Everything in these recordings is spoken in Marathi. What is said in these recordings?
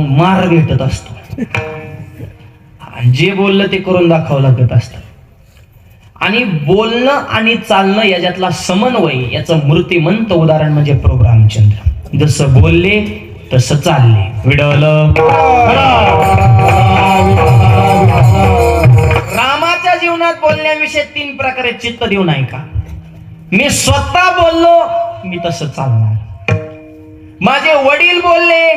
मग मार भेटत असतो. जे बोललं ते करून दाखवावं लागत असतं. आणि बोलणं आणि चालणं याच्यातला समन्वय याचं मूर्तिमंत उदाहरण म्हणजे प्रभू रामचंद्र. जसं बोलले तसं चालले. विडवलं. रामाच्या जीवनात बोलण्याविषयी 3 प्रकारे चित्त देऊन ऐका. मी स्वतः बोललो मी तसं चालणार, माझे वडील बोलले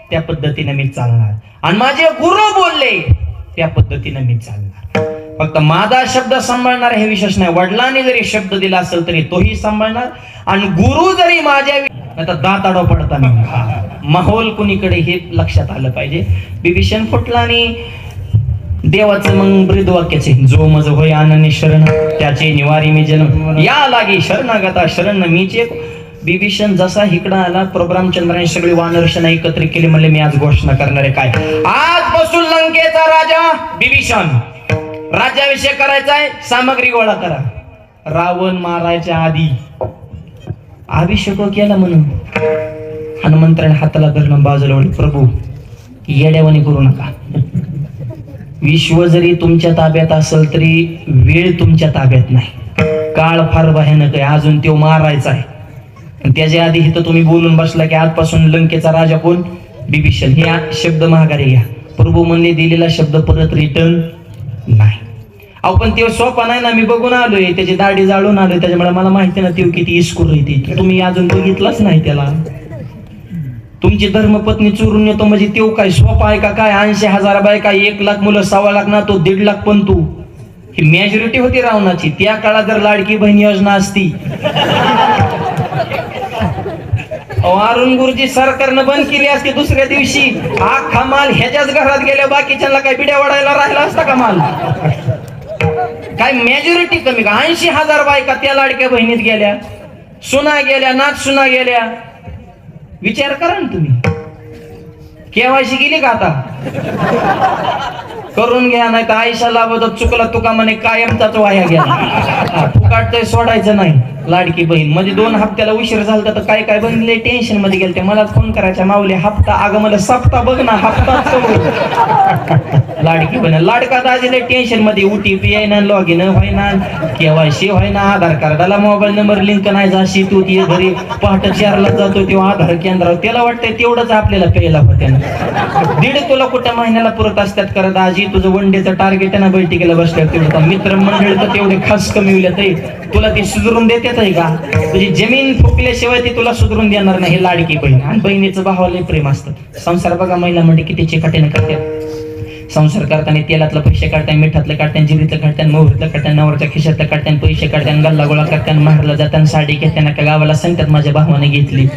त्या पद्धतीने मी चालणार, आणि माझे गुरु बोलले त्या पद्धतीने मी चालणार. फक्त माझा शब्द सांभाळणार हे विशेष नाही. वडिलांनी जरी शब्द दिला असेल तरी तोही सांभाळणार, आणि गुरु जरी माझ्या आता दात आडो पडताना माहोल कुणीकडे हे लक्षात आलं पाहिजे. बिभीषण फुटला आणि देवाचं मग ब्रीदवाक्याचे जो मज होय आनंदी शरण त्याचे निवारी मी जन्म या लागी शरणागता शरण मीचे. बिभीषण जसा इकडं आला प्रभू रामचंद्राने सगळे वानरसेना एकत्रित केले. म्हणले मी आज घोषणा करणार आहे. काय? आजपासून लंकेचा राजा बिभीषण. राज्याभिषेक करायचा आहे, सामग्री गोळा करा. रावण मारायच्या आधी अभिषेक केला म्हणून हनुमंताने हाताला धरणं बाजूला वळले. प्रभू येड्यावानी करू नका. विश्व जरी तुमच्या ताब्यात असेल तरी वेळ तुमच्या ताब्यात नाही. काळ फार भयानक आहे. अजून तो मारायचा आहे. त्याच्या आधी इथं तुम्ही बोलून बसला की आजपासून लंकेचा राजा कोण? बिभीषण. हे शब्द महागारी घ्या. प्रभू म्हणले दिलेला शब्द परत रिटर्न नाही. अहो पण ते सोपा नाही ना. मी बघून आलोय, त्याची दाढी जाळून आलोय, त्याच्यामुळे मला माहिती ना ते किती इस्कुर येते. तुम्ही अजून बघितलंच नाही त्याला. तुमची धर्मपत्नी चोरून येतो म्हणजे तेव काय सोपा आहे का? काय 80,000 बायका, 1,00,000 मुलं, 1.25 लाख ना तो 1.5 पण तू. ही मेजॉरिटी होती रावणाची. त्या काळात जर लाडकी बहीण योजना असती, अरुण गुरुजी सरकारनं बंद केली असती, दुसऱ्या दिवशी हा माल ह्याच्याच घरात गेल्या बाकीच्या काय बिड्या वडायला राहिला असता का माल? काय मेजॉरिटी कमी का? 80,000 बायका त्या लाडक्या बहिणीत गेल्या, सुना गेल्या, नाच सुना गेल्या. विचार करा ना तुम्ही. केवायसी गेली का? आता करून घ्या, नाही तर आयशा लाभत चुकला तुका म्हणे कायमचाच वाया गेला. फुकाटतंय सोडायचं नाही. लाडकी बहीण म्हणजे 2 हप्त्याला उशीर झाला तर काय काय बनले टेन्शन मध्ये गेले. मला फोन करायचा, माऊली हप्ता. अगं मला सप्ता बघ ना, हप्ता. लाडकी बहीण लाडका दाजीले टेन्शन मध्ये. OTP आहे ना, लॉग इन व्हायना, केवायसी व्हायना, आधार कार्डाला मोबाईल नंबर लिंक नाही. जाशी तू ती घरी पहाटे 4ला जातो तेव्हा आधार केंद्रावर. त्याला वाटतंय तेवढंच आपल्याला प्यायला होत्या. 1.5 तुला कुठल्या महिन्याला पुरत असतात करत. आजी तुझं वनडेचं टार्गेट आहे ना, बैठकीला बसल्या तेवढं. मित्र मंडळी तर तेवढे खास कमी होईल. तुला ती सुधरून देते का? तुझी जमीन फुकल्याशिवाय ती तुला सुधरून देणार नाही. लाडकी बहीण. आणि बहिणीचं भावाला प्रेम असतं. संसार बघा महिला म्हणजे किती चिकाटीने करतात. संसार करताना तेलातलं पैसे काढताना, मिठातलं काढताना, जिरीतलं काढताना, मोहरीतलं काढताना, नवऱ्याच्या खिशातलं काढताना, पैसे काढताना, गल्ला गोळा करताना, मारला जाताना, साडी घेताना का गावाला सांगतात माझ्या भावाने घेतली.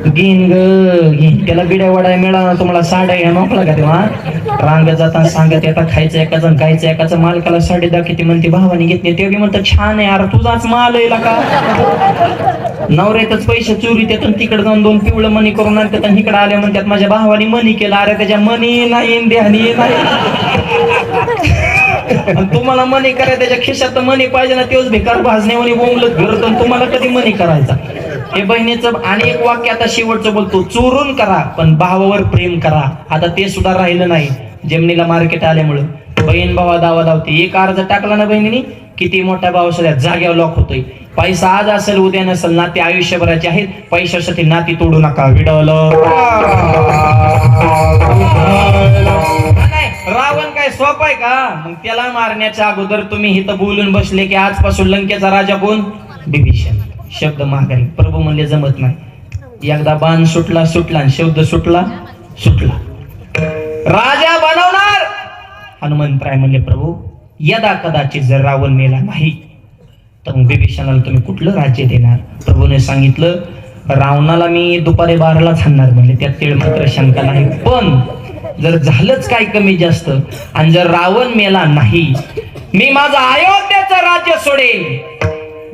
घेईन घेईन. त्याला बिड्या वडाय मिळाला तुम्हाला साड्या घ्या नोकला का तेव्हा? रांग जाताना सांगत येता खायचं एकाचं खायचं एकाचं. मालकाला साडी दाखवते म्हणते भावाने घेतली. ते बी म्हणतात छान आहे. अरे तुझाच माल आहे का? नवऱ्यातच पैसे चोरी त्यातून तिकडे जाऊन 2 पिवळं मनी करून आणतात आणि इकडे आले म्हणतात माझ्या भावाने मनी केला. अरे त्याच्या मनी नाही ध्यानी नाही. तुम्हाला मनी करायचं त्याच्या खिशात मनी पाहिजे ना, तेच भिकार भाजण्यावानी बोंबलत फिरतो. तुम्हाला कधी मनी करायचा? हे बहिणीचं अनेक वाक्य आता शेवटचं बोलतो. चोरून करा पण भावावर प्रेम करा. आता ते सुद्धा राहिलं नाही. जमिनीला मार्केट आल्यामुळे बहीण भावा दावा धावते. एक अर्ज टाकला ना बहिणीने, किती मोठा भाव सध्या जाग्यावर लॉक होतोय. पैसा आज असेल उद्या नसेल, नाते आयुष्यभराचे आहेत. पैशासाठी नाती तोडू नका. विडवलं. रावण काय सोप आहे का? मग त्याला मारण्याच्या अगोदर तुम्ही इथं बोलून बसले की आजपासून लंकेचा राजा कोण? बिभीषण. शब्द महागारी. प्रभू म्हणले जमत नाही. एकदा बाण सुटला आणि शब्द सुटला. राजा बनवणार. हनुमंतराय म्हणले प्रभू यदा कदाचित जर रावण मेला नाही तर मग बिभीषणाला तुम्ही कुठलं राज्य देणार? प्रभूने सांगितलं रावणाला मी दुपारी 12लाच हाणणार म्हणले. त्यात तेळ मात्र शंका नाही. पण जर झालंच काय कमी जास्त आणि जर रावण मेला नाही, मी माझं अयोध्येचं राज्य सोडेल.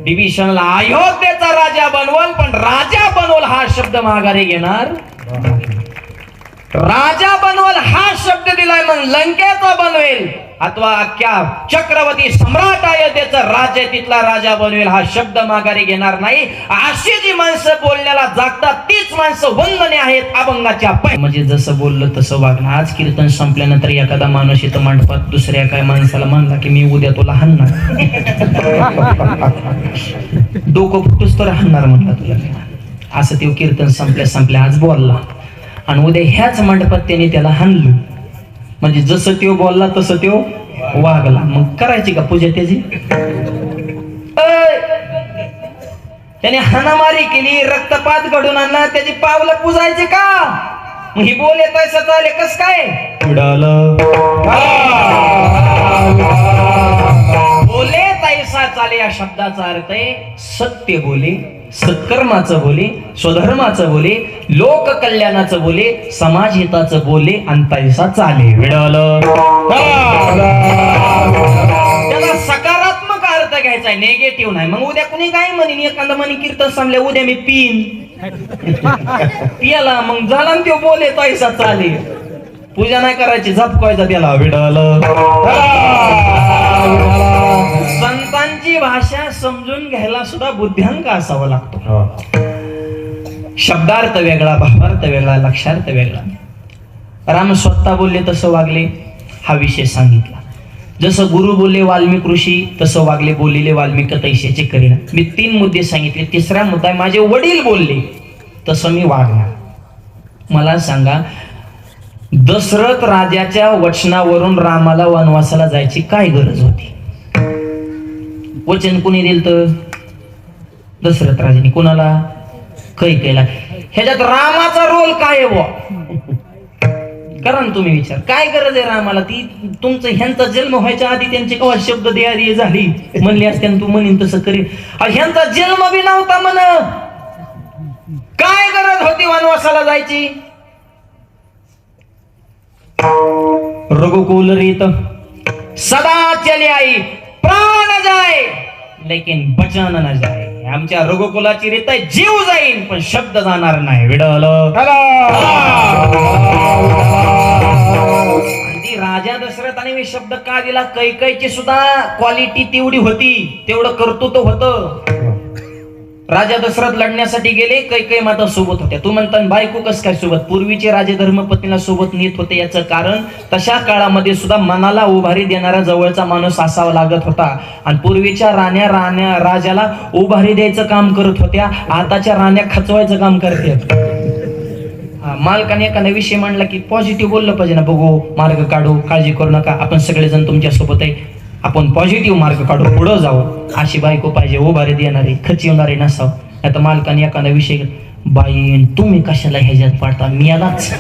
बिभीषणाला अयोध्येचा राजा बनवल, पण राजा बनवल हा शब्द माघारी घेणार. राजा बनवल हा शब्द दिलाय, मग लंकेचा बनवेल अथवा अख्ख्या चक्रवर्ती सम्राट अयोध्येचं राज्य तिथला राजा बनवेल हा शब्द माघारी घेणार नाही. अशी जी माणसं बोलण्याला जागतात तीच माणसं वंदने आहेत अभंगाच्या पाय. म्हणजे जसं बोललं तसं वागणं. आज कीर्तन संपल्यानंतर एखादा माणूस इथं मंडपात दुसऱ्या काय माणसाला म्हणला की मी उद्या तुला हाणणार, डोकं फुटूस तर हाणणार म्हणला तुला. असं ते कीर्तन संपल्या आज बोलला आणि उद्या ह्याच मंडपात त्याने त्याला हाणलं. म्हणजे जसं त्यो बोलला तसं त्यो वागला. मग करायची का पूजा त्याची? त्याने हाणामारी केली, रक्तपात घडून आणला, त्याची पावलं पुजायची का? मग ही बोले तैसा चाले कस काय? बोले तैसा चाले या शब्दाचा अर्थ आहे सत्य बोले, सत्कर्माचं बोले, स्वधर्माचं बोले, लोक कल्याणाचं बोले, समाज हिताचं बोले आणि तैसा चाले. विडालं त्याला सकारात्मक अर्थ घ्यायचा आहे, नेगेटिव्ह नाही. मग उद्या कुणी काय म्हणेन, एखादा म्हणे कीर्तन संपल्या उद्या मी पीन पियाला, मग झाला तो बोले तैसा चाले. पूजा नाही करायची, झपकायचा त्याला. विडालं संतांची भाषा समजून घ्यायला सुद्धा बुद्ध्यांक असावा लागतो. शब्दार्थ वेगळा, भावार्थ वेगळा, लक्षार्थ वेगळा. राम स्वतः बोलले तसं वागले, हा विषय सांगितला. जसं गुरु बोलले वाल्मिक ऋषी तसं वागले, बोललेले वाल्मिक तैसेचे करीना. मी 3 मुद्दे सांगितले. तिसरा मुद्दा आहे माझे वडील बोलले तसं मी वागणार. मला सांगा, दशरथ राजाच्या वचनावरून रामाला वनवासाला जायची काय गरज होती? वचन कुणी दिलं तर? दशरथ राजाने. कुणाला? कैकेयीला. ह्याच्यात रामाचा रोल काय आहे बुवा? करा ना तुम्ही विचार. काय गरज आहे रामाला? ती तुमचं ह्यांचा जन्म व्हायच्या आधी त्यांची केव्हा शब्द देयादी झाली म्हणली असते, तू म्हणीन तसं करीन. ह्यांचा जन्म बी नव्हता म्हण, काय गरज होती वनवासाला जायची? रघुकुल रीत सदा चली आई, प्राण जाए लेकिन बचन न जाए. आमच्या रघुकुलाची रीत आहे, जीव जाईन पण शब्द जाणार नाही. विडलं ती राजा दशरथाने मी शब्द का दिला? कैकेयीची सुद्धा क्वालिटी तेवढी होती, तेवढं कर्तृत्व होतं. राजा दशरथ लढण्यासाठी गेले, कैकेयी माता सोबत होत्या. तू म्हणता बायको कस काय सोबत? पूर्वीचे राजे धर्मपत्नीला सोबत नेत होते. याचं कारण तशा काळामध्ये सुद्धा मनाला उभारी देणारा जवळचा माणूस असावा लागत होता. आणि पूर्वीच्या राण्या राजाला उभारी द्यायचं काम करत होत्या, आताच्या राण्या खचवायचं काम करतात. मालकाने एखादा विषय मांडला की पॉझिटिव्ह बोललं पाहिजे ना, बघू मार्ग काढू, काळजी करू नका, आपण सगळेजण तुमच्या सोबत आहे, आपण पॉझिटिव्ह मार्ग काढू, पुढं जाऊ. अशी बायको पाहिजे, उभारी देणारी, खचिवणारी नसावं. आता मालकाने एखादा विषय, बाई तुम्ही कशाला ह्याच्यात पाडता, मी यालाच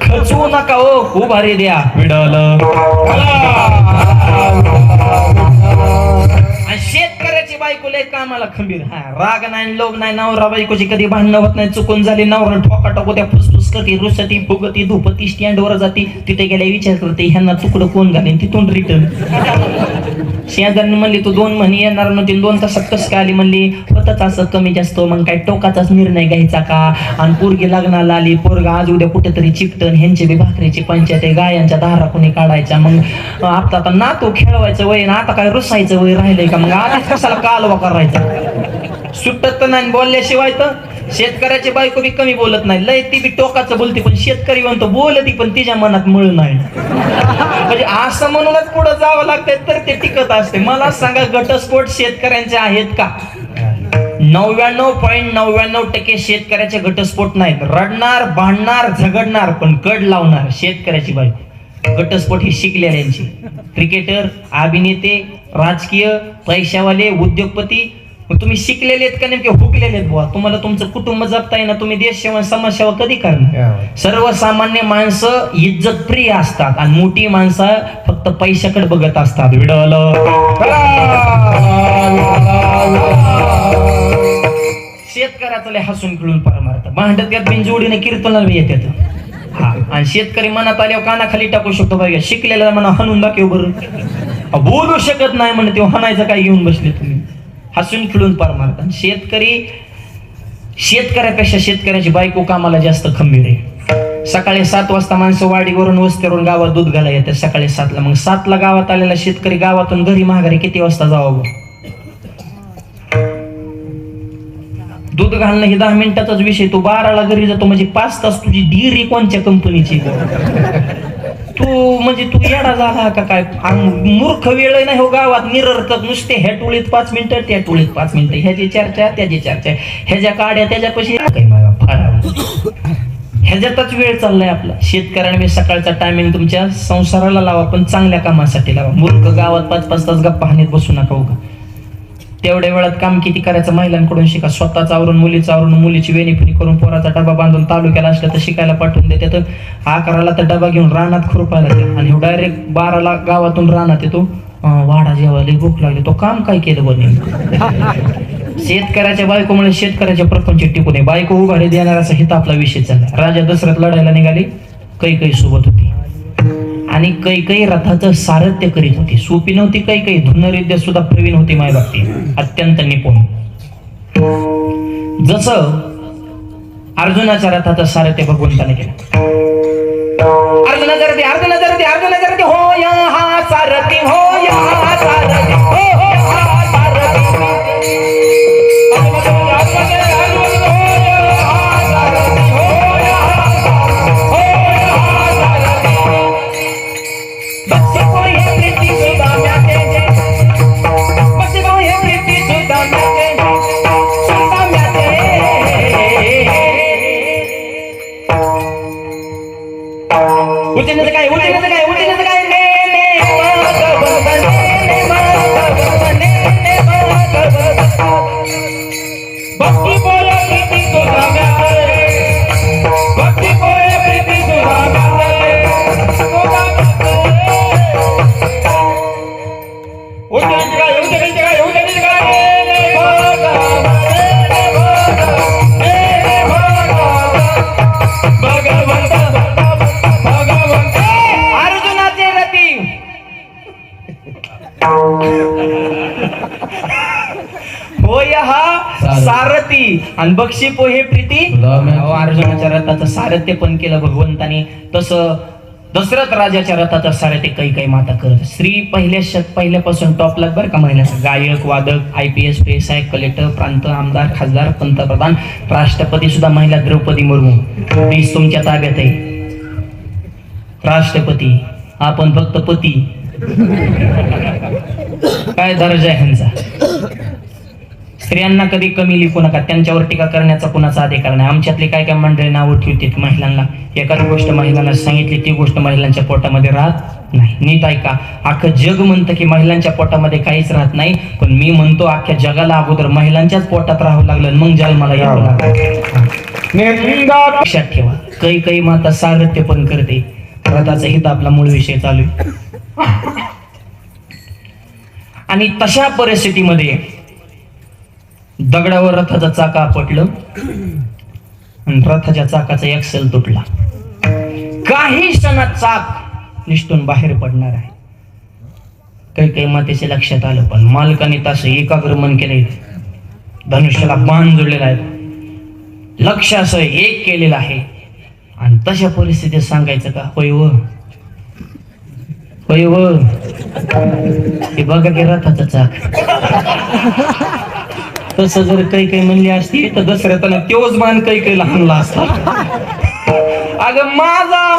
खचवू नका हो, उभारी द्या. विडलं शेतकऱ्याची बायको लय कामाला खंबीर. हा, राग नाही, लोभ नाही, नवरा बायकोची कधी भांडणं होत नाही. चुकून झाली, नवरा ठोका टाकू त्या, फुसफुस करते, रुसती, फुगती, धुपती, स्टँडवर जाती. तिथे गेल्या विचार करते ह्यांना तुकडं कोण घालेन, तिथून रिटर्न. शेजारने म्हणली तू 2 महिने येणार नव्हती, 2 तासात कसं काय आली? म्हणली होतच असं कमी जास्त, मग काय टोकाचाच निर्णय घ्यायचा का? आणि पोरगी लग्नाला आली, पोरगा आज उद्या कुठेतरी चिकटन, ह्यांची बी भाकरीची पंचायत आहे, गायांच्या धारा कोणी काढायच्या. मग आता नातू खेळवायचं वय ना, आता काय रुसायचं वय राहिलंय का? मग आधीच कशाला कालवा करायचा? सुटत तर नाही बोलल्याशिवाय. तर शेतकऱ्याची बायको बी कमी बोलत नाही, लय ती बी टोकाचं बोलते, पण शेतकरी म्हणतो बोलती पण तिच्या मनात मळ नाही. म्हणजे असं म्हणूनच पुढे जावं लागतंय तर ते टिकत असते. मला सांगा, घटस्फोट शेतकऱ्यांचे आहेत का? 99.99% शेतकऱ्याचे घटस्फोट नाहीत. रडणार, भांडणार, झगडणार, पण कड लावणार शेतकऱ्याची बायको. घटस्फोट ही शिकलेल्यांची. क्रिकेटर, अभिनेते, राजकीय, पैशावाले, उद्योगपती. तुम्ही शिकलेले आहेत का नेमके हुकलेले आहेत बुवा? तुम्हाला तुमचं कुटुंब जपताय ना, तुम्ही देश सेवा, समाज सेवा कधी करणार? सर्वसामान्य माणसं इज्जत प्रिय असतात आणि मोठी माणसं फक्त पैशाकडे बघत असतात. विडलं शेतकऱ्याचं लय हसून खिळून परमार्थ भांडत यात, बिनजोडीने कीर्तनाला येतात. हा, आणि शेतकरी मनात आल्यावर कानाखाली टाकू शकतो बघा. शिकलेला म्हणा हाणून दाखव बरं, बोलू शकत नाही म्हणते, तेव्हा हाणायचं काय घेऊन बसले तुम्ही? हसून खिळून परमार्थ. शेतकऱ्यापेक्षा शेतकऱ्याची बायको कामाला जास्त खंबीर आहे. सकाळी 7 वाजता माणसं वाडीवरून वस्त्यावरून गावात दूध घालायला येतात सकाळी 7ला. मग 7ला गावात आलेला शेतकरी गावातून घरी माघारी किती वाजता जावं? दूध घालणं हे 10 मिनिटाचाच विषय, तो 12ला घरी जातो म्हणजे 5 तास तुझी डिरी कोणत्या कंपनीची? तू येडा झाला का काय? मूर्ख वेळ नाही हो गावात, निरर्थक नुसते ह्या टोळीत 5 मिनिटं त्या टोळीत 5 मिनिटं, ह्याची चर्चा त्याची चर्चा, ह्याच्या काड्या त्याच्यापाशी ह्याच्यातच वेळ चाललाय आपला. शेतकऱ्यांनी सकाळचा टायमिंग तुमच्या संसाराला लावा, पण चांगल्या कामासाठी लावा. मूर्ख गावात 5-5 तास गप्पा हानीत बसू नका उगा. तेवढ्या वेळात काम किती करायचं महिलांकडून शिका. स्वतःच आवरून मुलीचं आवरून मुलीची वेणीफिणी करून पोराचा डबा बांधून तालुक्याला असलं तर शिकायला पाठवून देते. तर 11ला तर डबा घेऊन रानात खुरपायला लागते आणि डायरेक्ट 12ला गावातून रानात येतो. वाडा जेवायला भूक लागली, तो काम काय केलं बने? शेतकऱ्याच्या बायकोमुळे शेतकऱ्याच्या प्रपंच टिकू नये. बायको उभारी देणार असा हित आपला विषय चालला. राजा दशरथ लढायला निघाली, कैकई सोबत होती आणि कैकई रथाचं सारथ्य करीत होती. सोपी नव्हती कैकई, धनुर्विद्या सुद्धा प्रवीण होती मायबापती, अत्यंत निपुण. जसं अर्जुनाच्या रथाचं सारथ्य भगवंताने केलं. अर्जुना जरती अर्जुना जरती अर्जुना जरती हो या हा सारथी, हो या हा सारथी, हो हा सारथी. सारथी आणि बक्षी पोहे प्रीती. अर्जुनाच्या रथाचं सारथ्य पण केलं भगवंतानी. तसं दशरथ राजाच्या रथाचं सारथ्य कैकई माता करत. स्त्री पहिल्यापासून टॉपला बरं का महिन्याचं. गायक, वादक, IPS, PSI, कलेक्टर, प्रांत, आमदार, खासदार, पंतप्रधान, राष्ट्रपती सुद्धा महिला. द्रौपदी मुर्मू देश तुमच्या ताब्यात आहे. राष्ट्रपती, आपण फक्त पती. काय दर्जा आहे ह्यांचा? स्त्रियांना कधी कमी लिखू नका, त्यांच्यावर टीका करण्याचा कुणाचा अधिकार नाही. आमच्यातले काय काय मंडळी नावं ठेवतात महिलांना. एखादी गोष्ट महिलांना सांगितली ती गोष्ट महिलांच्या पोटामध्ये राहत नाही. नीट ऐका, अख्खं जग म्हणतं की महिलांच्या पोटामध्ये काहीच राहत नाही, पण मी म्हणतो अख्ख्या जगाला अगोदर महिलांच्याच पोटात राहावं लागलं, मग जन्माला यावं लागलं. लक्षात ठेवा, कैकई माता सारथ्य पण करते. रथाचा हित आपला मूळ विषय चालू आहे. आणि तशा परिस्थितीमध्ये दगडावर रथाचं चाक आपटलं आणि रथाच्या चाकाचा एक्सेल तुटला. काही क्षणात चाक निष्ठून बाहेर पडणार आहे. काही मातेचे लक्षात आलं, पण मालकाने तसं एकाग्र मन केले. धनुष्याला बाण जोडलेला आहे, लक्ष असं एक केलेलं आहे. आणि तशा परिस्थितीत सांगायचं का होय व होय व हे बघा की रथाचं चाक. तसं जर काही म्हणली असती तर दशरथानं तेवच बाण कैकेयीला हाणला असता. अगं माझा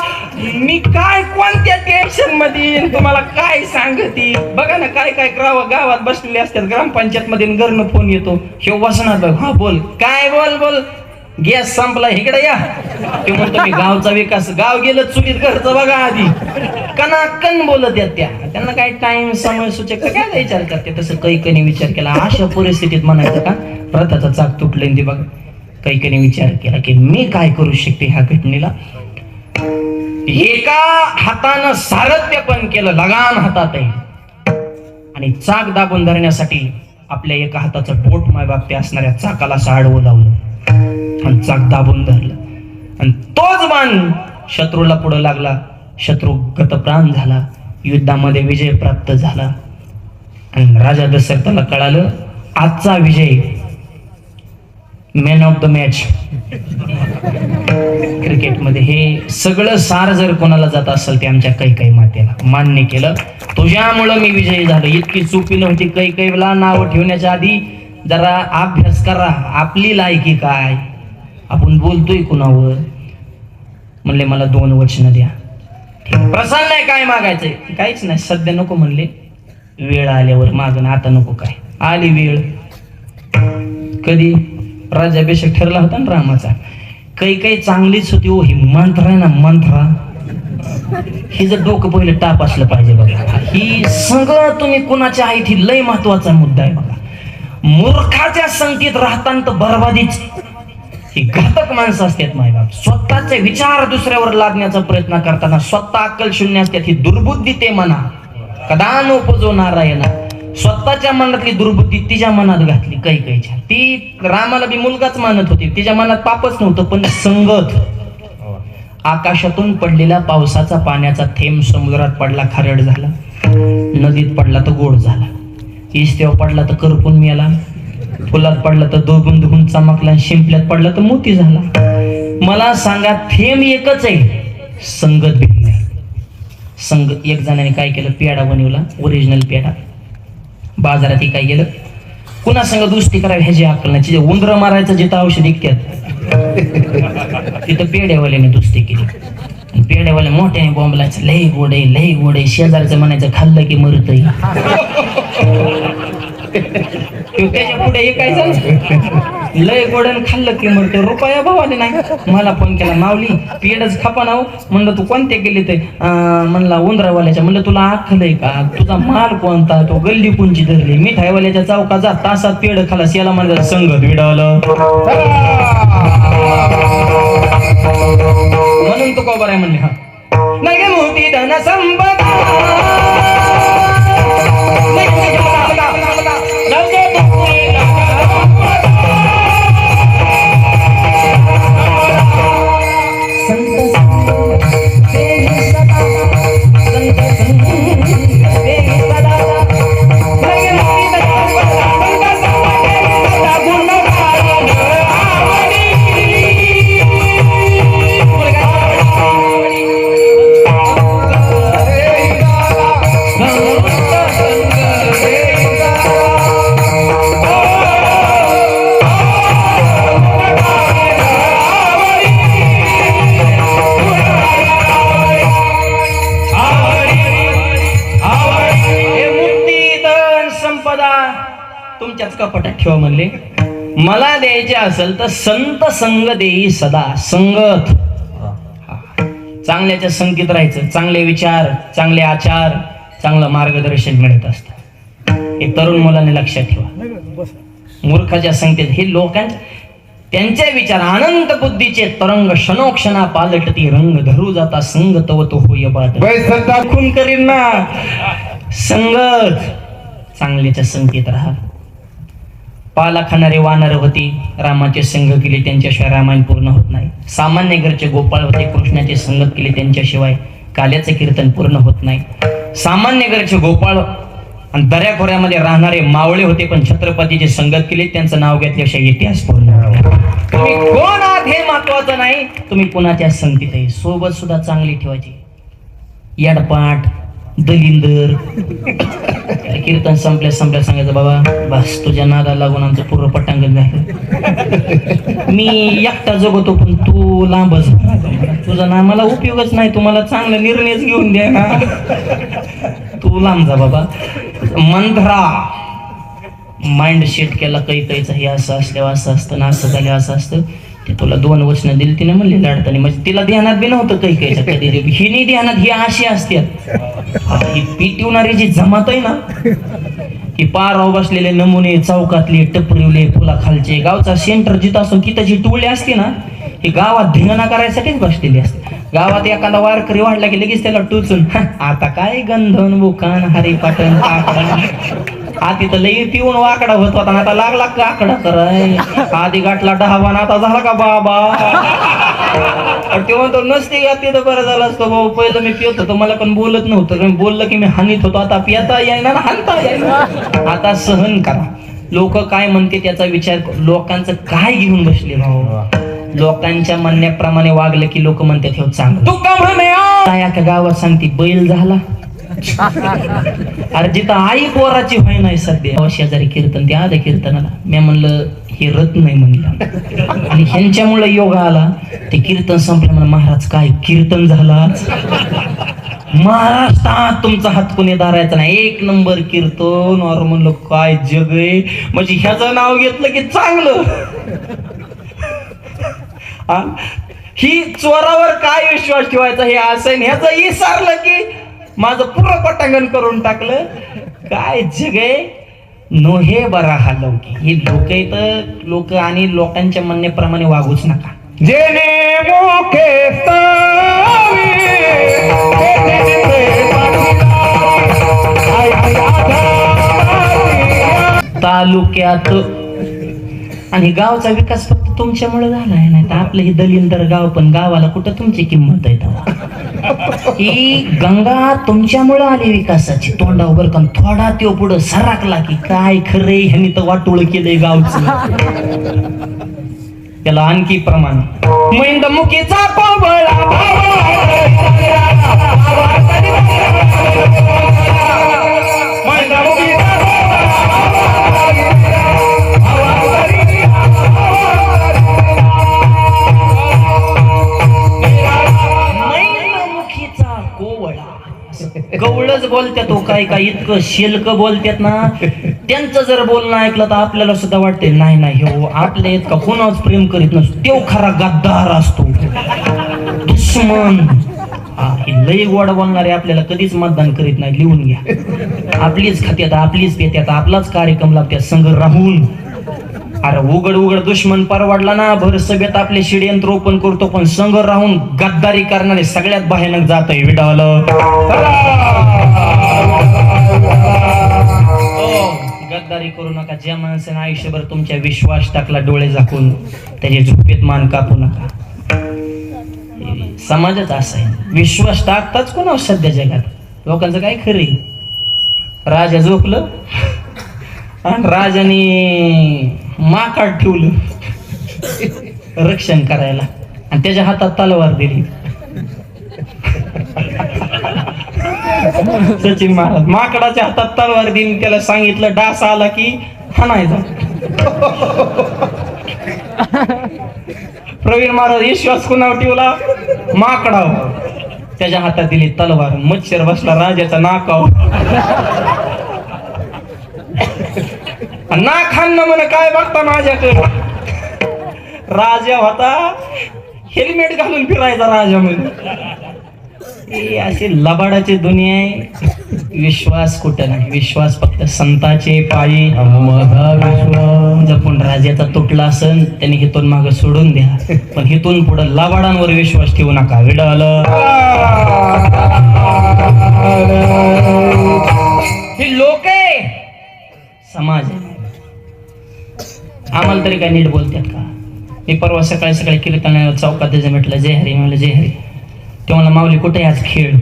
मी काय कोणत्या टेन्शन मध्ये तुम्हाला काय सांगते. बघा ना काय काय गावात बसलेले असतात, ग्रामपंचायत मध्ये घरनं फोन येतो. हे वसणार बघ, हा बोल काय बोल गॅस संपला इकडे या. ते म्हणतो मी गावचा विकास, गाव गेलं चुलीत घरचं बघा आधी. कनाकन बोलत आहेत त्यांना काय टाइम समय सूचक काय विचार करते. तसं कैकेयीने विचार केला. अशा परिस्थितीत म्हणायचं का रथाचं चाक तुटलं ते बघा. कैकेयीने विचार केला की मी काय करू शकते ह्या घटनेला. एका हातानं सारथ्य पण केलं, लगाम हातात आहे, आणि चाक दाबून धरण्यासाठी आपल्या एका हाताचं बोट मायबापते असणाऱ्या चाकाला असं आडवं लावलं आणि चाक दाबून धरलं. आणि तोच बाण शत्रूला पुढं लागला. शत्रू गतप्राण झाला, युद्धामध्ये विजय प्राप्त झाला. आणि राजा दशरथाला कळालं आजचा विजय मॅन ऑफ द मॅच. क्रिकेटमध्ये हे सगळं सार जर कोणाला जात असेल ते आमच्या कैकेयी मातेला. मान्य केलं, तुझ्यामुळं मी विजयी झालो. इतकी चुकी नव्हती कैकेयीला. नाव ठेवण्याच्या आधी जरा अभ्यास करा, आपली लायकी काय, आपण बोलतोय कुणावर. म्हणले मला 2 वचनं द्या. प्रसन्न आहे, काय मागायचंय? काहीच नाही, सध्या नको म्हणले, वेळ आल्यावर मागणं, आता नको. काय आली वेळ, कधी राज्याभिषेक ठरला होता ना रामाचा, काही चांगलीच होती. ओ ही मंत्रा आहे ना, मंत्रा, ही जर डोकं पहिलं टाप असलं पाहिजे बघा. ही सगळं तुम्ही कुणाच्या आहेत ही लय महत्वाचा मुद्दा आहे बघा. मूर्खाच्या संगतीत राहताना तर बरबादीच. ही घातक माणसं असतात मायबाप. स्वतःचे विचार दुसऱ्यावर लादण्याचा प्रयत्न करताना स्वतः अक्कल शून्य असतात. ही दुर्बुद्धी ते म्हणा, कदा नोपजो नारायणा. स्वतःच्या मनातली दुर्बुद्धी तिच्या मनात घातली कैकेयीच्या. ती रामाला बी मुलगाच मानत होती, तिच्या मनात पापच नव्हतं, पण संगत. आकाशातून पडलेला पावसाचा पाण्याचा थेंब समुद्रात पडला, खारट झाला. नदीत पडला तर गोड झाला. इस्त्यावर पडला तर करपून मेला. फुलात पडला तर धुवून चमकला. शिंपल्यात पडला तर मोती झाला. मला सांगा, थेंब एकच आहे, संगत भिन्न आहे. संगत, एक जणाने काय केलं, पेढा बनवला, ओरिजिनल पेढा. बाजारात काय केलं, कुणा संग दुस्ती करावी ह्याची अक्कल नाही. उंदरं मारायचं जिथं औषध विकतात तिथं पेढ्यावाल्याने दुस्ती केली. पेढ्यावाल्या मोठ्याने बॉम्बलायचं, लय गोड आहे, लय गोड आहे. शेजारचं म्हणायचं, खाल्लं की मरतय. त्याच्या पुढे हे काय झालं, लय गोडन खाल्लं की मरतय. रुपया भावाने नाही. मला फोन केला, माऊली पेढच खापा नाव. म्हणलं तू कोणते गेले ते? म्हणला उंदरावाल्याच्या. म्हणलं तुला अक्कल आहे का? तुझा माल कोणता? तो गल्ली कोणची धरली? मिठाईवाल्याच्या चौकात जा, तासात पेढ खालास. याला म्हणलं संगत विडावलं. म्हणून तो कोबर आहे म्हणले. हा नाही मोठी धन संपदा, तुमच्याच कपाटात ठेवा म्हणले. मला द्यायचे असेल तर संत संग देई सदा. संगत, चांगल्याच्या संगतीत राहायचं. चांगले विचार, चांगले आचार, चांगलं मार्गदर्शन मिळत असतं. हे तरुण मुलाने लक्षात ठेवा. मूर्खाच्या संगतीत हे लोकांच्या त्यांचे विचार अनंत बुद्धीचे तरंग क्षणोक्षणा पालटती रंग धरू जाता संग तव तो होय बाद. खून करीन ना. संगत, चांगल्याच्या संगतीत राहा. पाला खाणारे वानर होती, रामाचे संग केले त्यांच्याशिवाय रामायण पूर्ण होत नाही. सामान्य घरचे गोपाळ होते, कृष्णाचे संगत केले त्यांच्याशिवाय काल्याचे कीर्तन पूर्ण होत नाही. सामान्य घरचे गोपाळ आणि दऱ्याखोऱ्यामध्ये राहणारे मावळे होते, पण छत्रपतीचे संगत केले त्यांचं नाव घेतल्याशिवाय इतिहास पूर्ण होत नाही. तुम्ही कोण आहात हे महत्वाचं नाही, तुम्ही कोणाच्या संगतीत आहे. सोबत सुद्धा चांगली ठेवायची. येडपाट, दलिंदर, कीर्तन संपल्या सांगायचं, बाबा बस तुझ्या नादाला लागून आमचं पूर्ण पटांगण झालं. मी एकटा जगतो पण तू लांबच. तुझा ना मला उपयोगच नाही. तुम्हाला चांगला निर्णयच घेऊन द्या ना. तू लांब जा बाबा. मंत्रा माइंड सेट केला कैकेयीचा, हे असं असल्यावर असं असतं ना, असं झालं असं असतं. ते तुला 2 वचनं दिली तिने म्हणले लाडतानी. म्हणजे तिला ध्यानात बी नव्हतं कैकेयीच्या कधी. ही नाही ध्यानात, ही अशी असतात. ही पिटवणारी जी जमात आहे ना, की पाराव बसलेले नमुने, चौकातले, टपरीवले, फुलाखालचे, गावचा सेंटर जिथं असतो तिथं जी टोळी असते ना, ही गावात धिंगाणा करायसाठीच बसलेली असते. गावात एखादा वारकरी वाढला की लगेच त्याला टोचून, आता काय गंधन बुकान हरी पाटण हा तिथं लई पिऊन वाकडा होत होता, आता लागला का आकडा कराय. आधी गाठला डहावान, आता झाला का बाबा. तेव्हा तो नसते का तिथं बरं झालं असतं भाऊ. पहिलं मी पियत होतो, मला पण बोलत नव्हतं, कारण बोललं की मी हानीत होतो. आता पिता येईना, हानता येईना. आता सहन करा. लोक काय म्हणते त्याचा विचार. लोकांचं काय घेऊन बसले भाऊ. लोकांच्या म्हणण्याप्रमाणे वागलं की लोक म्हणतात हे चांगलं. तू का म्हणे गावात सांगते बैल झाला, अरे जिथं आई पोराची होय नाही सध्या शेजारी कीर्तन त्या आधी कीर्तनाला मी म्हणलं हे रत नाही म्हणलं आणि ह्यांच्यामुळे योग आला ते कीर्तन संपलं म्हणलं महाराज काय कीर्तन झाला महाराष्ट्रात तुमचा हात कोणी धरायचा नाही एक नंबर कीर्तन और म्हणलं काय जग आहे म्हणजे ह्याचं नाव घेतलं की चांगलं ही चोरावर काय विश्वास ठेवायचा हे असं ह्याचं विसरलं की माझं पूर्ण पटांगण करून टाकलं काय जग आहे नो हे बरा हा लौकी हे लोक इथं लोक आणि लोकांच्या म्हणण्याप्रमाणे वागूच नका जेने मोके तालुक्यात आणि गावचा विकास फक्त तुमच्यामुळे झालाय नाही तर आपलं हे दलिंदर गाव पण गावाला कुठं तुमची किंमत आहे तेव्हा ही गंगा तुमच्यामुळे आली विकासाची तोंडावर पण थोडा त्यो पुढं सरकला की काय खरे ह्यांनी तर वाटोळ केलंय गावचं त्याला आणखी प्रमाण मैंदमुखीचा पावळा गवळच बोलत्यात तो काय काय इतकं शेलक बोलतात ना त्यांचं जर बोलणं ऐकलं तर आपल्याला सुद्धा वाटते नाही नाही हो आपल्या इतका कोणाच प्रेम करीत नसतो तो खरा गद्दार असतो दुश्मन लई गोड बोलणारे आपल्याला कधीच मतदान करीत नाही लिहून घ्या आपलीच खात्यात आपलीच पेत्यात आपलाच कार्यक्रम लागतात संघ राहून अरे उघड उघड दुश्मन परवडला ना भर सभेत आपले षडयंत्र ओपन करतो पण संघ राहून गद्दारी करणारे सगळ्यात भयानक जात आहे विडावलं गद्दारी करू नका ज्या माणसाने आयुष्यभर तुमच्या विश्वास टाकला डोळे झाकून त्याच्या झोपेत मान कापू नका समाजच असा आहे विश्वास टाकताच कोणा सध्या जगात लोकांचं काय खरे राजा झोपलं आणि राजाने माकाड ठेवलं रक्षण करायला आणि त्याच्या हातात तलवार दिली सचिन महाराज माकडाच्या हातात तलवार दिली त्याला सांगितलं डास आला की हाणायचा प्रवीण महाराज विश्वास कुणावर ठेवला माकडावर त्याच्या हातात दिली तलवार मच्छर बसला राजाचा नाकावर नाक हाणणं म्हण काय बघता माझ्याकडे राजा होता हेल्मेट घालून फिरायचा राजा मध्ये असे लबाडाची दुनिया आहे विश्वास कुठं नाही विश्वास फक्त संताचे पायी जपून राजाचा तुटला असन त्यांनी हिथून माग सोडून द्या पण हिथून पुढे लबाडांवर विश्वास ठेवू नका विडालं हे लोक आहे समाज आहे आम्हाला तरी काय नीट बोलतात का मी परवा सकाळी सकाळी कीर्तनाला चौकात त्याचं म्हटलं जय हरी म्हणलं जय हरी ते मला माऊली कुठे आज खेळ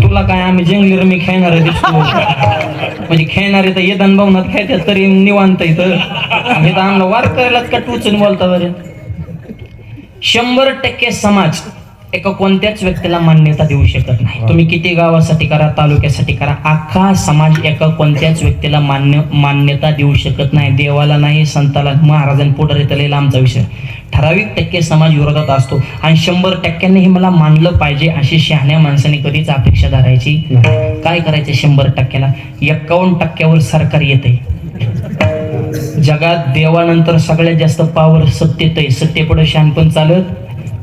तुला काय आम्ही जंगली रमी खेळणारे दिसतो म्हणजे खेळणारे तर येदन भावनात खेळतात तरी निवांत इथं आणलं वार करायलाच का टूचून बोलता बरे 100% समाज एका कोणत्याच व्यक्तीला मान्यता देऊ शकत नाही तुम्ही किती गावासाठी करा तालुक्यासाठी करा अख्खा समाज एका कोणत्याच व्यक्तीला मान्यता देऊ शकत नाही देवाला नाही संताला महाराजांनी पुढे येतलेला आमचा विषय ठराविक टक्के समाज विरोधात असतो आणि 100% हे मला मानलं पाहिजे अशी शहाण्या माणसाने कधीच अपेक्षा धरायची काय करायचे 100%ला 51% सरकार येते जगात देवानंतर सगळ्यात जास्त पावर सत्तेत आहे सत्तेपुढे शहाणपण चालत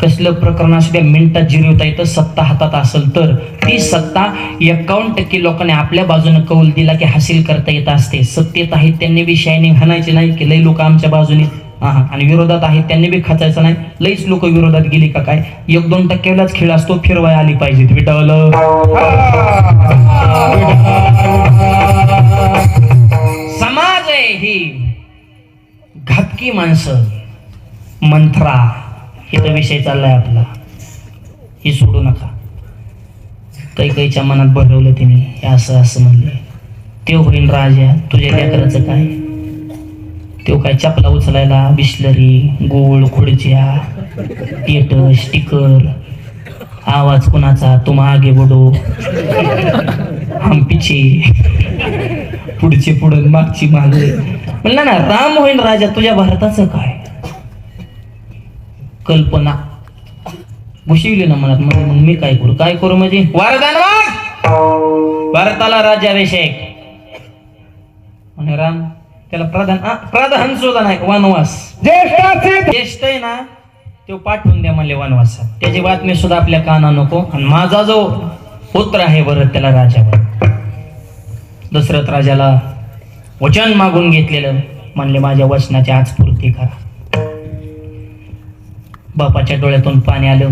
कसलं प्रकरण असू द्या मिनिटात जिरवता येतं सत्ता हातात असेल तर ती सत्ता 51% लोकांनी आपल्या बाजूने कौल दिला की हासिल करता येत असते सत्तेत आहेत त्यांनी बी शायनी म्हणायचे नाही की लई लोक आमच्या बाजूने आणि विरोधात आहेत त्यांनी बी खाचायचं नाही लईच लोक विरोधात गेली का काय 1-2%लाच खेळ असतो फिरवाय आली पाहिजे विटावलं समाज आहे ही घातकी माणसं मंत्रा हे तर विषय चाललाय आपला हे सोडू नका कैकईच्या मनात भरवलं तिने हे असं असं म्हणले ते होईन राजा तुझ्या लेकराचं काय तो काय चपला उचलायला बिस्लरी गोळ खुर्च्या पेट स्टिकर आवाज कुणाचा, तुम आगे बढो हम पिछे, पुढचे पुढे मागची मागे. म्हणलं ना राम होईन राजा, तुझ्या भारताचं काय? कल्पना घुसविली ना मनात. म्हणजे मग मी काय करू म्हणजे वरदान वाघ, भारताला राज्याभिषेक. आणि राम त्याला प्रधान सुद्धा नाही, वनवास. ज्येष्ठ आहे ना तो पाठवून द्या म्हणले वनवासात. त्याची बातमी सुद्धा आपल्या काना नको. आणि माझा जो पुत्र आहे भरत त्याला राजावर. दशरथ राजाला वचन मागून घेतलेलं, म्हणले माझ्या वचनाची आज पूर्ती करा. बापाच्या डोळ्यातून पाणी आलं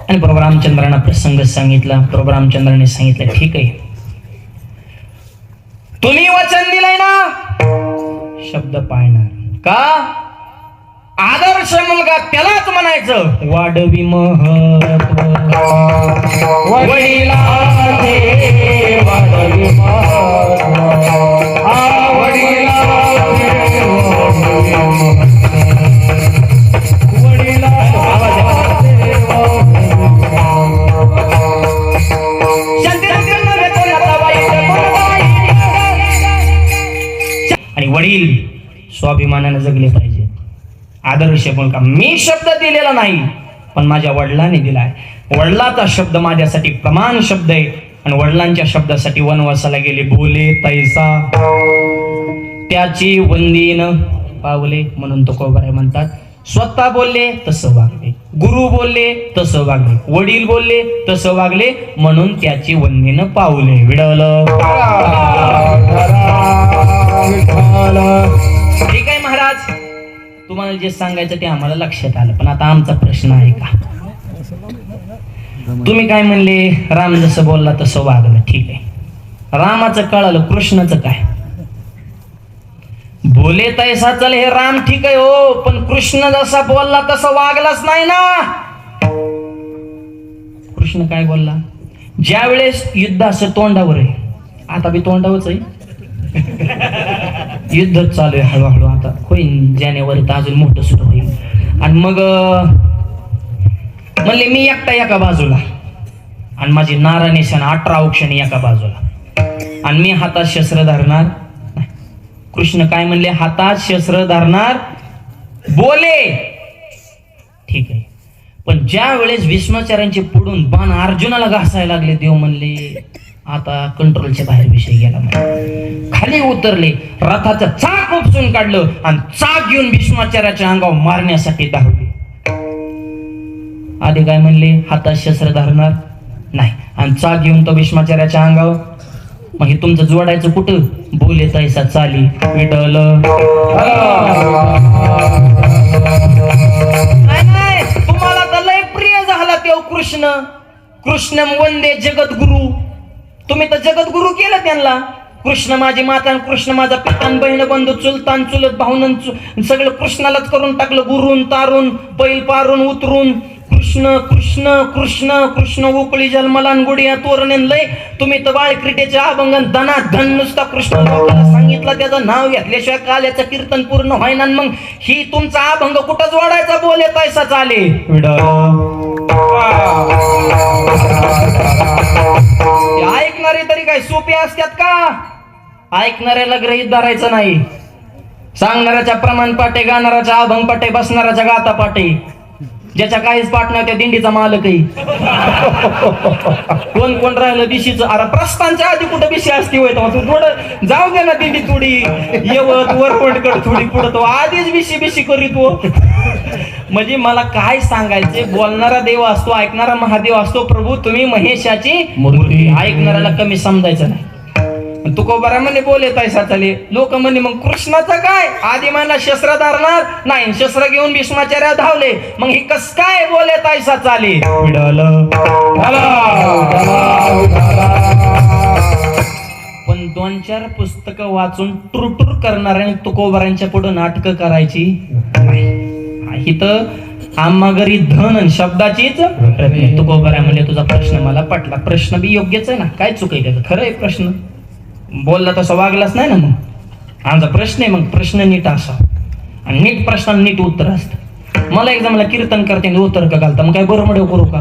आणि प्रभू रामचंद्रांना प्रसंग सांगितला. प्रभू रामचंद्राने सांगितलं ठीक आहे, तुम्ही वचन दिलंय ना, शब्द पाळणार. का? आदर्श मुलगा त्यालाच म्हणायचं वाढवी महत्व वडिलांचे, वाढवी महत्व आणि वडील स्वाभिमानाने जगले पाहिजे. आदर्श मुलगा मी शब्द दिलेला नाही, पण माझ्या वडिलांनी दिलाय. वडिलाचा शब्द माझ्यासाठी प्रमाण शब्द आहे. आणि वडिलांच्या शब्दासाठी वनवासाला गेले. बोले तैसा त्याची वंदीन पावले, म्हणून तो कोबराय म्हणतात. स्वतः बोलले तसं वागले, गुरु बोलले तसं वागले, वडील बोलले तसं वागले, म्हणून त्याची वंदीन पावले. विडवलं. ठीक आहे महाराज, तुम्हाला जे सांगायचं ते आम्हाला लक्षात आलं. पण आता आमचा प्रश्न आहे का? तुम्ही काय म्हणले? राम जसं बोलला तसं वागलं. ठीक आहे, रामाचं कळालं, कृष्णाचं काय? बोले तैसा चल हे राम ठीक आहे हो, पण कृष्ण जसा बोलला तसं वागलाच नाही ना. कृष्ण काय बोलला? ज्या वेळेस युद्ध असं तोंडावर आहे, आता बी तोंडावरच आहे, युद्ध चालू आहे हळूहळू. आता होईल जानेवारीत अजून मोठं सुरू होईल. आणि मग म्हणले मी एकटा एका बाजूला आणि माझी नारा निशाण 18 औक्षणी एका बाजूला, आणि मी हातात शस्त्र धरणार. कृष्ण काय म्हणले? हातात शस्त्र धरणार. बोले ठीक आहे, पण ज्या वेळेस भीष्माचार्यांचे पुढून बाण अर्जुनाला घासायला लागले, देव म्हणले आता कंट्रोलच्या बाहेर विषय गेला. खाली उतरले, रथाचं चाक उपसून काढलं आणि चाक घेऊन भीष्माचार्याच्या अंगावर मारण्यासाठी धावले. आधी काय म्हणले? हातात शस्त्र धरणार नाही, आणि चाक घेऊन तो भीष्माचार्याच्या अंगावर. मग हे तुमचं जोडायचं कुठं? बोले तैसा चाली. विडल. तुम्हाला तर लय प्रिय झाला तेव्हा कृष्ण. कृष्ण वंदे जगद्गुरु. तुम्ही तर जगद्गुरु केलं त्यांना. कृष्ण माझी माता, कृष्ण माझा पिता, बहीण बंधू, चुलतान चुलत भाऊन सगळं कृष्णालाच करून टाकलं. गुरून तारून, पैल पारून उतरून. कृष्ण कृष्ण कृष्ण कृष्ण उकळी जन्मला गुडिया तोरण लय. तुम्ही तर बाळक्रीटेच्या अभंगन धना धन नुसता कृष्ण सांगितलं, त्याचं नाव घेतल्याशिवाय काल्याचं कीर्तन पूर्ण व्हायना. मग ही तुमचा अभंग कुठं जोडायचा? बोले तैसा चाले. ऐकणारे तरी काय सोपे असतात का? ऐकणाऱ्याला गृहीत धरायचं नाही. सांगणाऱ्याच्या प्रमाण पाटे, गाणाऱ्याच्या अभंग पाटे, बसणाऱ्याच्या गाता पाटे. ज्याच्या काहीच पाठ नाही त्या दिंडीचा मालकही. कोण कोण राहिलं बिशीच? अरे प्रस्थानच्या आधी कुठं बिशी असती होय? तू थोडं जाऊ दे ना दिंडी, थोडी येवत वरपंडकड थोडी पुढं, तो आधीच बिशी करीत हो. म्हणजे मला काय सांगायचे, बोलणारा देव असतो, ऐकणारा महादेव असतो. प्रभू तुम्ही महेशाची मूर्ती. ऐकणाऱ्याला कमी समजायचं नाही. तुकोबारा म्हणे बोले तैसा चाले. लोक म्हणे मग कृष्णाचं काय? आधी म्हणला शस्त्र धरणार नाही, शस्त्र घेऊन भीष्माचार्य धावले. मग ही कस काय बोले तैसा चाले? पण 2-4 पुस्तकं वाचून टुरटुर करणाऱ्या तुकोबारांच्या पुढे नाटकं करायची इथं आम्हा घरी धन आणि शब्दाचीच. तुकोबारा म्हणले तुझा प्रश्न मला पटला. प्रश्न बी योग्यच आहे ना, काय चुक आहे त्याचं? खरं आहे प्रश्न. बोलला तसं वागलाच नाही ना. मग आमचा प्रश्न आहे, मग प्रश्न नीट असा, आणि नीट प्रश्न नीट उत्तर असतं. मला एकदा मला कीर्तन करते उतर का घालता मग काय बरं करू का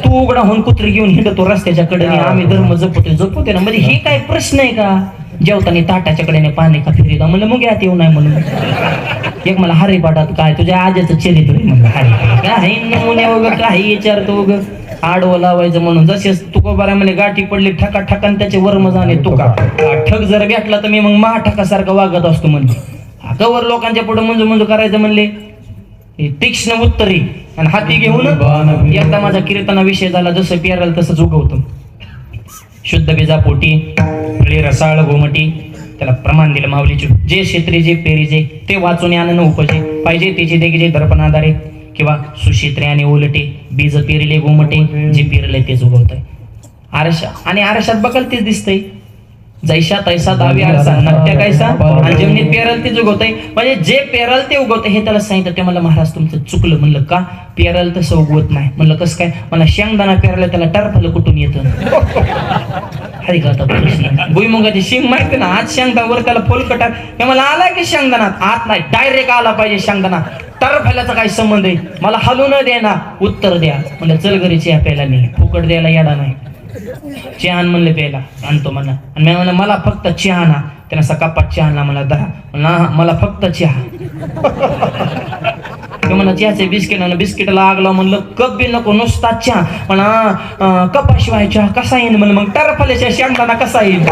तू उघडा होऊन कुत्री घेऊन हिंडतो रस्त्याच्या कडेने आम्ही धर्म जपतोय ना म्हणजे हे काय प्रश्न आहे का जेवताना ताटाच्या कडेने पाणी का फिरता म्हणलं मग यात येऊ नाही म्हणून एक मला हरिपाठात काय तुझ्या आजीचं चरित्र आहे म्हणलं हरी काही नमुने वगैरे काही विचारतो वगैरे आडवं लावायचं म्हणून जसे तुकोबारा म्हणे गाठी पडली ठका ठकान त्याचे वर्म जाणे तुका ठक जर घेतला तर मी मग महाठकासारखं वागत असतो म्हणले कवर लोकांच्या पुढे मंजू मंजू करायचं म्हणले तीक्ष्ण उत्तरी आणि हाती घेऊन एकदा माझा कीर्तनाविषय झाला जसं पेराल तसंच उगवतो शुद्ध बीजापोटी फळी रसाळ गोमटी त्याला प्रमाण दिलं माऊलीचे जे क्षेत्री जे पेरीजे ते वाचून आनंद उपजे पाहिजे त्याचे देखील दर्पण आधारे किंवा सुशित्रे आणि उलटे बीज पेरले गोमटे जे पेरले तेच उगवत आहे आरशा आणि आरशात बघाल तेच दिसतंय जैसा तैसा दावी आरसा नट्या कैसा आणि जमिनीत पेरल ते उगवतंय म्हणजे जे पेरल ते उगवतंय हे त्याला सांगितलं ते मला महाराज तुमचं चुकलं म्हणलं का पेरल तसं उगवत नाही म्हणलं कसं काय मला शेंगदाणा पेरला त्याला टरफल कुठून येतं हरी गाता प्रश्न भुईमुगाची शेंग माहिती ना आज शेंगदाणावर त्याला फोलकटा हे मला आला की शेंगदाणात आत नाही डायरेक्ट आला पाहिजे शेंगदाणा टरफल्याचा काय संबंध आहे मला हलू न दे ना उत्तर द्या म्हणलं चल घरी चहा प्यायला नाही फुकट द्यायला येडा नाही चहा म्हणले प्यायला आणतो म्हणा आणि मी म्हणलं मला फक्त चहा ना त्यानं असा कपात चहा ना मला दहा मला फक्त चहा म्हणा चहाचे बिस्किट बिस्किटला लागला म्हणलं कप बी नको नुसता चहा म्हणा कपाशिवाय चहा कसा येईल म्हणलं मग टरफल्याच्या शेंगदाणा कसा येईल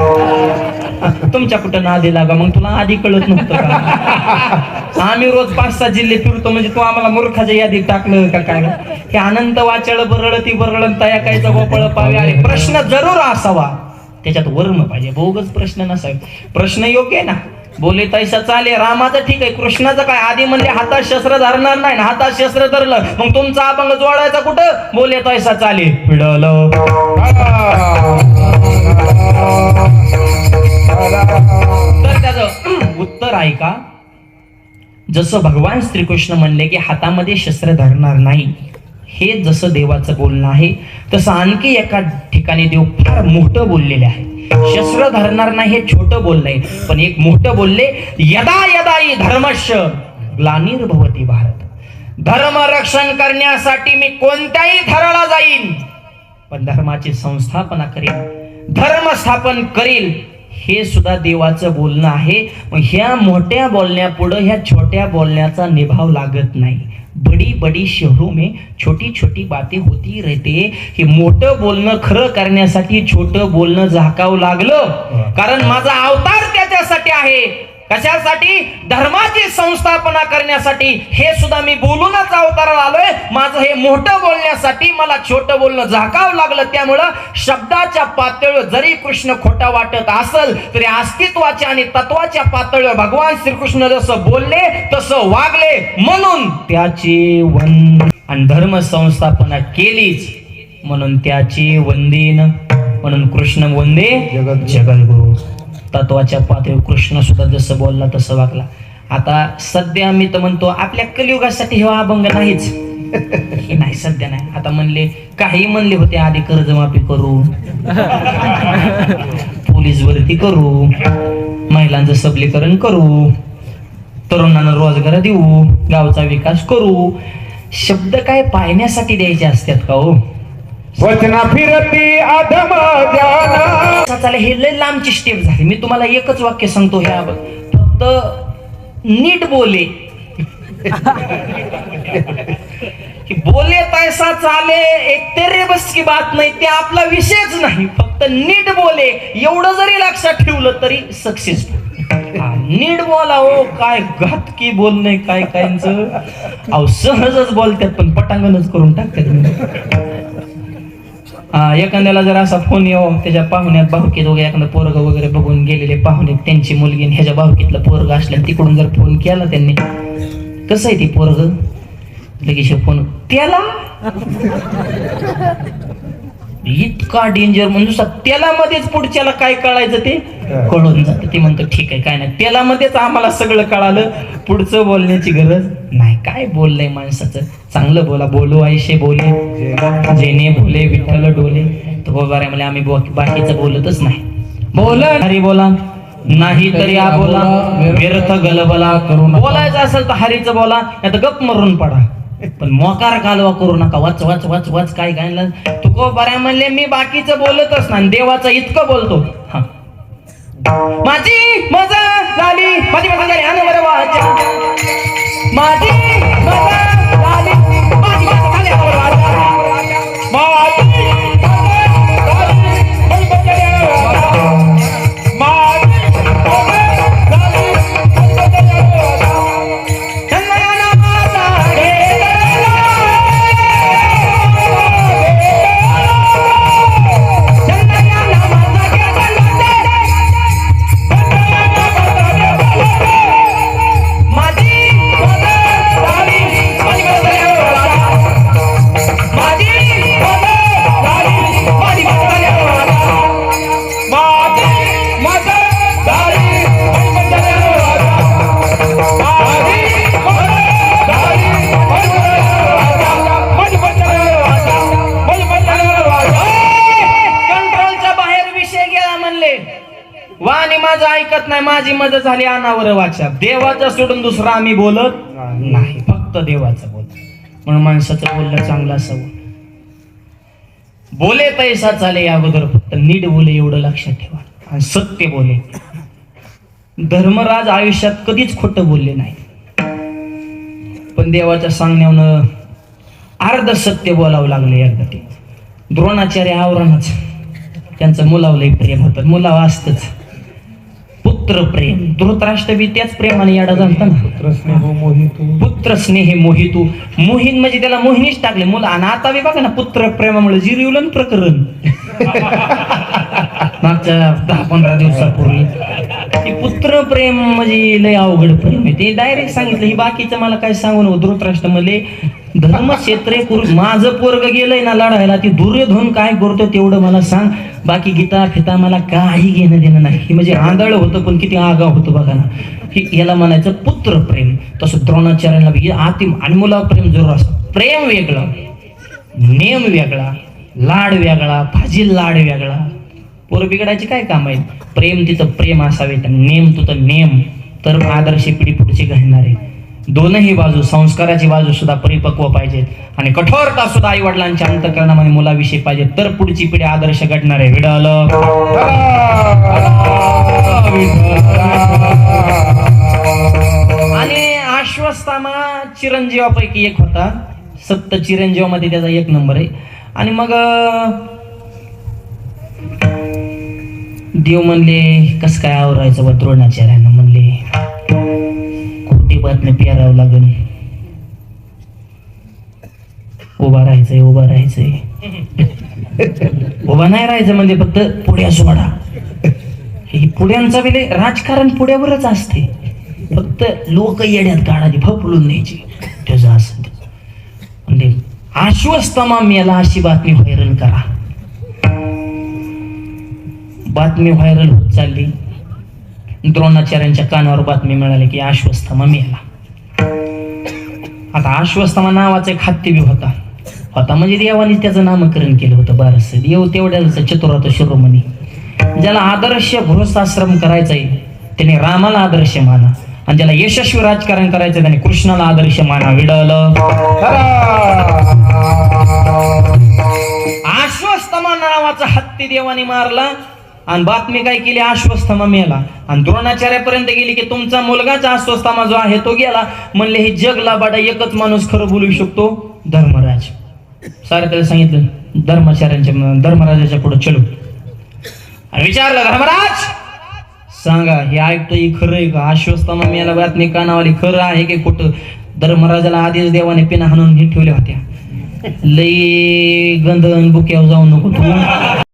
तुमच्या कुठं ना आधी लागा मग तुला आधी कळत नव्हतं का आम्ही रोज 5-6 जिल्हे फिरतो म्हणजे तू आम्हाला मूर्खाच्या यादीत टाकलं का काय हे अनंत वाचळ बरळ ती बरळ तया कायचा गोपळ पावे अरे प्रश्न जरूर असावा त्याच्यात वर्म पाहिजे बोगच प्रश्न नसावे प्रश्न योग्य आहे ना बोले तैसा चाले रामाचं ठीक आहे कृष्णाचं काय आधी म्हणजे हातात शस्त्र धरणार नाही ना हातात शस्त्र धरलं मग तुमचा अभंग जोडायचा कुठं बोले तैसा चाले पिडलं तर त्याचं उत्तर आहे का जसं भगवान श्रीकृष्ण म्हणले की हातामध्ये शस्त्र धरणार नाही हे जसं देवाचं बोलणं आहे तसं आणखी एका ठिकाणी देव फार मोठं बोललेले आहे शस्त्र धरणार नाही हे छोटं बोललंय पण एक मोठं बोलले यदा यदाई धर्मश्य ग्लानिर्भवती भारत धर्म रक्षण करण्यासाठी मी कोणत्याही थराला जाईन पण धर्माची संस्थापना करीन धर्म स्थापन करील हे सुद्धा देवाचं बोलणं आहे मग ह्या मोठ्या बोलण्यापुढं ह्या छोट्या बोलण्याचा निभाव लागत नाही बड़ी बड़ी शहरों में छोटी छोटी बातें होती रहते हे मोठं बोलणं खरं करण्यासाठी छोटं बोलणं झाकावं लागलं कारण माझा अवतार त्याच्यासाठी आहे कशासाठी धर्माची संस्थापना करण्यासाठी हे सुद्धा मी बोलूनच अवताराला आलोय माझं हे मोठं बोलण्यासाठी मला छोटं बोलणं झाकावं लागलं त्यामुळं शब्दाच्या पातळीवर जरी कृष्ण खोटा वाटत असेल तरी अस्तित्वाच्या आणि तत्वाच्या पातळीवर भगवान श्रीकृष्ण जसं बोलले तसं वागले म्हणून त्याचे आणि धर्म संस्थापना केलीच म्हणून त्याचे वंदीन म्हणून कृष्ण वंदे जगद्गुरु तत्वाच्या पातळीवर कृष्ण सुद्धा जसं बोलला तसं वागला आता सध्या मी तर म्हणतो आपल्या कलियुगासाठी हे अभंग नाहीच हे नाही सध्या नाही आता म्हणले काही म्हणले होते आधी कर्जमाफी करू पोलीस भरती करू महिलांचं सबलीकरण करू तरुणांना रोजगार देऊ गावचा विकास करू शब्द काय पाहण्यासाठी द्यायचे असतात का हो वचना फिरती अधम जाना चालेल हे लय लांबची स्टेप झाली मी तुम्हाला एकच वाक्य सांगतो ह्या फक्त नीट बोले कि बोले तैसा चाले एक तेरे बस की बात नाही ते आपला विषयच नाही फक्त नीट बोले एवढं जरी लक्षात ठेवलं तरी सक्सेसफुल नीट बोला हो काय घातकी बोलणे काय कायचं अहो सहजच बोलतात पण पटांगणच करून टाकतात एखाद्याला जर असा फोन येऊ त्याच्या पाहुण्यात भाऊकीत वगैरे एखादं पोरग वगैरे बघून गेलेले पाहुणे त्यांची मुलगी ह्याच्या भाऊकीतलं पोरग असल्या तिकडून जर फोन केला त्यांनी कसं आहे ती पोरग लगेच फोन त्याला इतका डेंजर म्हणजे त्याला मध्येच पुढच्याला काय कळायचं ते कळून जातं ते म्हणतं ठीक आहे काय नाही त्याला मध्येच आम्हाला सगळं कळालं पुढचं बोलण्याची गरज नाही काय बोललंय माणसाचं चांगलं बोला बोलू आयशे बोले जेने बोले विठ्ठल डोले तर बोलणार आहे म्हणजे आम्ही बाकीचं बोलतच नाही बोला हरी बोला नाही तरी आबोला व्यर्थ गलबला करून बोलायचं असेल तर हरीचं बोला नाही तर गप मरून पडा, पण मोकार कालवा करू नका. वच वच वच वच काय काय तुको बऱ्या म्हणले मी बाकीचं बोलतच ना, देवाचं इतकं बोलतो. हा माझी मजा झाली, माझी मजा झाली अनवर वाचा, माझी मजा झाली, माझी मजा झाली अनवर वाचा, माझं ऐकत नाही, माझी मदत झाली अनावर वाचा. देवाचं सोडून दुसरा आम्ही बोलत नाही, फक्त देवाचं बोल. म्हणून माणसाचं बोलणं चांगलं असावं. बोले पैसा चाले अगोदर फक्त नीट बोले एवढं लक्षात ठेवा, आणि सत्य बोले. धर्मराज आयुष्यात कधीच खोटं बोलले नाही, पण देवाच्या सांगण्यावरून अर्ध सत्य बोलावं लागले. एकदा ते द्रोणाचार्य आवरणच त्यांचं मुलावलंही प्रेम होतं, मुलावं असतंच. पुत्र प्रेम, धृतराष्ट्र बी त्याच प्रेमाने याडा झालता ना. पुत्र स्नेह मोहितू, मोहीन म्हणजे त्याला मोहिनीच टाकले मुलं. आणि आता बी बघा ना, पुत्र प्रेमामुळे जिरवलं प्रकरण मागच्या 10-15 दिवसापूर्वी. पुत्र प्रेम म्हणजे लय अवघड प्रेम आहे ते. डायरेक्ट सांगितलं, ही बाकीचं मला काय सांगू नको. धृतराष्ट्र मध्ये धर्मक्षेत्रे माझं पोरग गेलंय ना लढायला, ती दुर्योधन काय करतो तेवढं मला सांग, बाकी गीता फिता मला काही घेणं देणं नाही. म्हणजे आंधळ होतं पण किती आगाव होतं बघा ना. याला म्हणायचं पुत्र प्रेम. तसं द्रोणाचार्याला बी आतिम आणि मुला प्रेम जरूर असतं. प्रेम वेगळं, नेम वेगळा, लाड वेगळा, फाजील लाड वेगळा. पोर बिघडायचे काय काम आहे? प्रेम तिथं प्रेम असावे, नेम तिथं नेम, तर आदर्श पिढी पुढची घडणार आहे. दोनही बाजू, संस्काराची बाजू सुद्धा परिपक्व पाहिजेत आणि कठोरता सुद्धा आई वडिलांच्या अंतःकरणामध्ये मुलाविषयी पाहिजे, तर पुढची पिढी आदर्श घडणार आहे. विडल आणि आश्वस्तामा चिरंजीवापैकी एक होता. सप्त चिरंजीवामध्ये त्याचा 1 नंबर आहे. आणि मग देव म्हणले कस काय आवरायचं व द्रोणाचार्यांना म्हणले खोटी बातमी पेरावं लागेल. उभा राहायचंय, उभा राहायचंय, उभा नाही राहायचं म्हणजे फक्त पुढ्या सोडा. हे पुढ्यांचा वेळे राजकारण पुढ्यावरच असते, फक्त लोक येड्यात काढायची, फपलून न्यायची, त्याचं असं. म्हणजे आश्वस्तमा मेला अशी बातमी व्हायरल करा. बातमी व्हायरल होत चालली. द्रोणाचार्यांच्या कानावर बातमी मिळाली की आश्वस्तमा मेला. आता आश्वस्तमा नावाचा एक हत्ती बी होता. म्हणजे देवाने त्याचं नामकरण केलं होतं. बारस देव तेवढ्याच चतुरात शिरोमणी. ज्याला आदर्श गृहस्थाश्रम करायचाय त्याने रामाला आदर्श माना, आणि ज्याला यशस्वी राजकारण करायचं त्याने कृष्णाला आदर्श माना. विडल आश्वस्तमा नावाचा हत्ती देवाने मारला आणि बातमी काय केली, आश्वस्तमा मेला. आणि द्रोणाचार्यापर्यंत गेली की तुमचा मुलगाच आश्वस्तमा जो आहे तो गेला. म्हणले हे जग लाबाडा, एकच माणूस खरं बोलू शकतो, धर्मराज. सारे त्याला सांगितलं धर्मराजाच्या पुढे चलो. विचारलं, धर्मराज सांगा हे ऐकतोय खरं आहे का? आश्वस्तमा मेला बातमी कानावाली खरं आहे की खोटं? धर्मराजाला आधीच देवाने पिना हाणून ठेवल्या होत्या. लई गंधन बुक्यावर जाऊ नको तू.